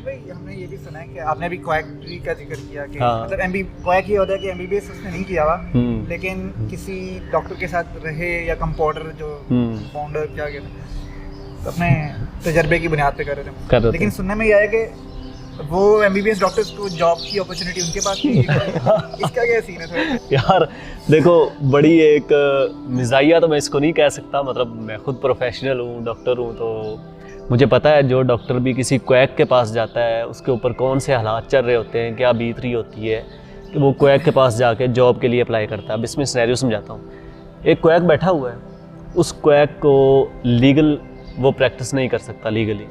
भाई हमने ये भी सुना है कि आपने अभी क्वैक का जिक्र किया कि हाँ। मतलब क्वैक ये होता है कि एमबीबीएस उसने नहीं किया हुआ, लेकिन किसी डॉक्टर के साथ रहे या कंपाउंडर जो फाउंडर क्या कहते हैं, तो अपने तजर्बे की बुनियाद पे कर रहे थे। लेकिन सुनने में ये आया कि वो एमबीबीएस डॉक्टर्स को जॉब की अपॉर्चुनिटी उनके पास नहीं है। इसका क्या सीन है थोड़ा? यार देखो, बड़ी एक मिजाइया तो मैं इसको नहीं कह सकता, मतलब मैं खुद प्रोफेशनल हूँ, डॉक्टर हूँ, तो मुझे पता है जो डॉक्टर भी किसी क्वैक के पास जाता है उसके ऊपर कौन से हालात चल रहे होते हैं, क्या बीत रही होती है कि वो क्वैक के पास जाके जॉब के लिए अप्लाई करता है। अब इसमें सिनेरियो समझाता हूँ। एक क्वैक बैठा हुआ है, उस क्वैक को लीगल वो प्रैक्टिस नहीं कर सकता लीगली,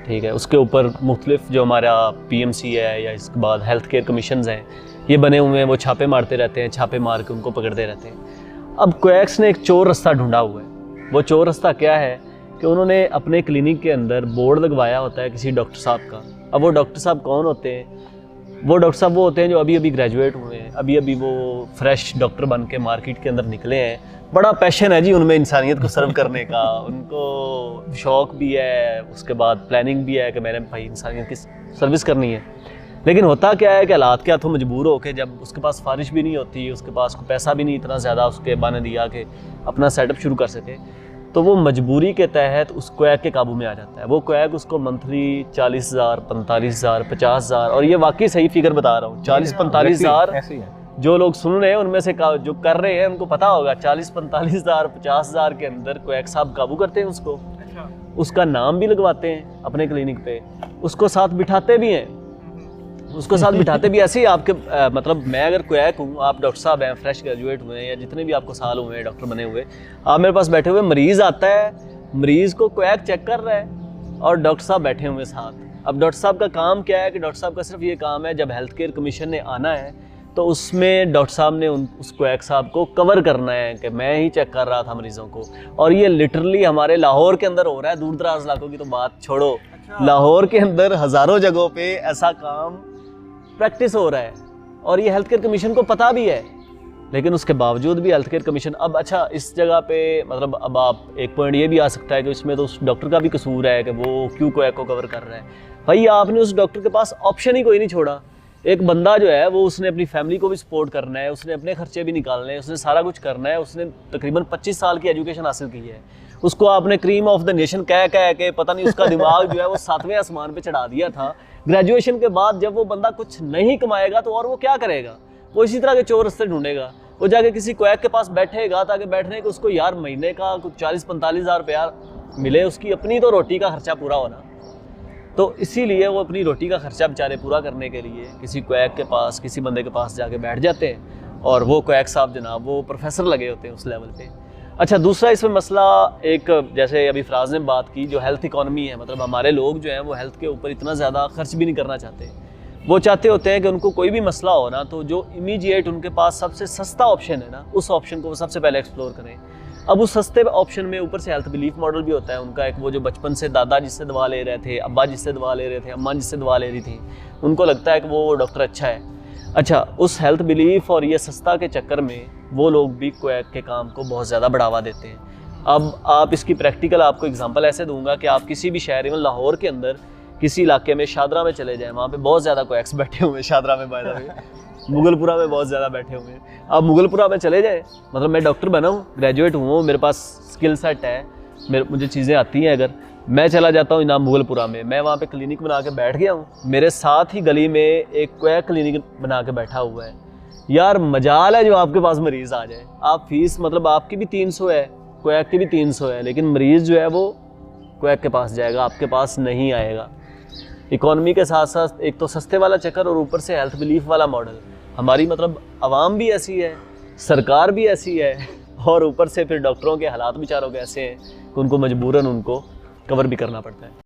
ठीक है। उसके ऊपर मुख्तलिफ जो हमारा पीएमसी है या इसके बाद हेल्थ केयर कमीशंस हैं, ये बने हुए हैं, वो छापे मारते रहते हैं, छापे मार के उनको पकड़ते रहते हैं। अब क्वैक्स ने एक चोर रास्ता ढूंढा हुआ है। वो चोर रास्ता क्या है कि उन्होंने अपने क्लिनिक के अंदर बोर्ड लगवाया होता है किसी डॉक्टर साहब का। अब वो डॉक्टर साहब कौन होते हैं? वो डॉक्टर साहब वो होते हैं जो अभी अभी ग्रेजुएट हुए हैं, अभी अभी वो फ्रेश डॉक्टर बन के मार्केट के अंदर निकले हैं। बड़ा पैशन है जी उनमें इंसानियत को सर्व करने का, उनको शौक़ भी है, उसके बाद प्लानिंग भी है कि मैंने भाई इंसानियत की सर्विस करनी है। लेकिन होता क्या है कि हालात के हाथों मजबूर होकर, जब उसके पास फारिश भी नहीं होती, उसके पास कोई पैसा भी नहीं इतना ज़्यादा उसके बाने दिया कि अपना सेटअप शुरू कर सके, तो वो मजबूरी के तहत उस क्वैक के काबू में आ जाता है। वो क्वैक उसको मंथली 40,000, 45,000, 50,000, और ये वाकई सही फिगर बता रहा हूँ, 40-45,000 जो लोग सुन रहे हैं उनमें से जो कर रहे हैं उनको पता होगा, 40-45,000, 50,000 के अंदर क्वैक साहब काबू करते हैं उसको। उसका नाम भी लगवाते हैं अपने क्लिनिक पे, उसको साथ बिठाते भी हैं, उसको साथ बिठाते भी ऐसे ही आपके मतलब मैं अगर क्वैक हूँ, आप डॉक्टर साहब हैं, फ्रेश ग्रेजुएट हुए हैं या जितने भी आपको साल हुए हैं डॉक्टर बने हुए, आप मेरे पास बैठे हुए, मरीज़ आता है, मरीज़ को क्वैक चेक कर रहा है और डॉक्टर साहब बैठे हुए साथ। अब डॉक्टर साहब का काम क्या है कि डॉक्टर साहब का सिर्फ ये काम है, जब हेल्थ केयर कमीशन ने आना है तो उसमें डॉक्टर साहब ने उस क्वैक साहब को कवर करना है कि मैं ही चेक कर रहा था मरीज़ों को। और ये लिटरली हमारे लाहौर के अंदर हो रहा है, दूर दराज इलाकों की तो बात छोड़ो, लाहौर के अंदर हज़ारों जगहों पे ऐसा काम प्रैक्टिस हो रहा है और ये हेल्थ केयर कमीशन को पता भी है। लेकिन उसके बावजूद भी हेल्थ केयर कमीशन अब अच्छा इस जगह पे मतलब अब आप एक पॉइंट ये भी आ सकता है कि इसमें तो उस डॉक्टर का भी कसूर है कि वो क्यों क्वैक को कवर कर रहा है। भाई आपने उस डॉक्टर के पास ऑप्शन ही कोई नहीं छोड़ा। एक बंदा जो है वो उसने अपनी फैमिली को भी सपोर्ट करना है, उसने अपने खर्चे भी निकालने हैं, उसने सारा कुछ करना है, उसने तकरीबन 25 साल की एजुकेशन हासिल की है। उसको आपने क्रीम ऑफ द नेशन कह के पता नहीं उसका दिमाग जो है वो 7वें आसमान पे चढ़ा दिया था। ग्रेजुएशन के बाद जब वो बंदा कुछ नहीं कमाएगा तो और वो क्या करेगा? वो इसी तरह के चोर रास्ते ढूंढेगा। वो जाके किसी क्वैक के पास बैठेगा ताकि बैठने के उसको यार महीने का कुछ 40-45 हज़ार मिले, उसकी अपनी तो रोटी का खर्चा पूरा होना। तो इसीलिए वो अपनी रोटी का खर्चा बेचारे पूरा करने के लिए किसी क्वैक के पास, किसी बंदे के पास जाके बैठ जाते हैं और वो क्वैक साहब जनाब वो प्रोफेसर लगे होते हैं उस लेवल पे। अच्छा, दूसरा इसमें मसला एक जैसे अभी फराज ने बात की, जो हेल्थ इकॉनमी है, मतलब हमारे लोग जो हैं वो हेल्थ के ऊपर इतना ज़्यादा खर्च भी नहीं करना चाहते। वो चाहते होते हैं कि उनको कोई भी मसला हो ना तो जो इमीडिएट उनके पास सबसे सस्ता ऑप्शन है ना, उस ऑप्शन को वो सबसे पहले एक्सप्लोर करें। अब उस सस्ते ऑप्शन में ऊपर से हेल्थ बिलीफ मॉडल भी होता है उनका एक, वो जो बचपन से दादा जिससे दवा ले रहे थे, अब्बा जिससे दवा ले रहे थे, अम्मा जिससे दवा ले रही थी, उनको लगता है कि वो डॉक्टर अच्छा है। अच्छा, उस हेल्थ बिलीफ और ये सस्ता के चक्कर में वो लोग भी क्वैक के काम को बहुत ज़्यादा बढ़ावा देते हैं। अब आप इसकी प्रैक्टिकल आपको एग्जांपल ऐसे दूंगा कि आप किसी भी शहर में लाहौर के अंदर किसी इलाके में शादरा में चले जाएं, वहाँ पे बहुत ज़्यादा क्वैक्स बैठे हुए हैं। शादरा में बाय द वे मुगलपुरा में बहुत ज़्यादा बैठे हुए हैं। आप मुगलपुरा में चले जाए, मतलब मैं डॉक्टर बना हूँ, ग्रेजुएट हूँ, मेरे पास स्किल सेट है, मुझे चीज़ें आती हैं, अगर मैं चला जाता हूँ इनाम मुगलपुरा में, मैं वहाँ पे क्लिनिक बना के बैठ गया हूँ, मेरे साथ ही गली में एक क्वैक क्लिनिक बना के बैठा हुआ है, यार मजाल है जो आपके पास मरीज़ आ जाए। आप फीस मतलब आपकी भी 300 है, क्वैक की भी 300 है, लेकिन मरीज़ जो है वो क्वैक के पास जाएगा, आपके पास नहीं आएगा। इकॉनमी के साथ साथ एक तो सस्ते वाला चक्कर और ऊपर से हेल्थ बिलीफ वाला मॉडल। हमारी मतलब आवाम भी ऐसी है, सरकार भी ऐसी है, और ऊपर से फिर डॉक्टरों के हालात बेचारों के ऐसे हैं कि उनको मजबूरन उनको कवर भी करना पड़ता है।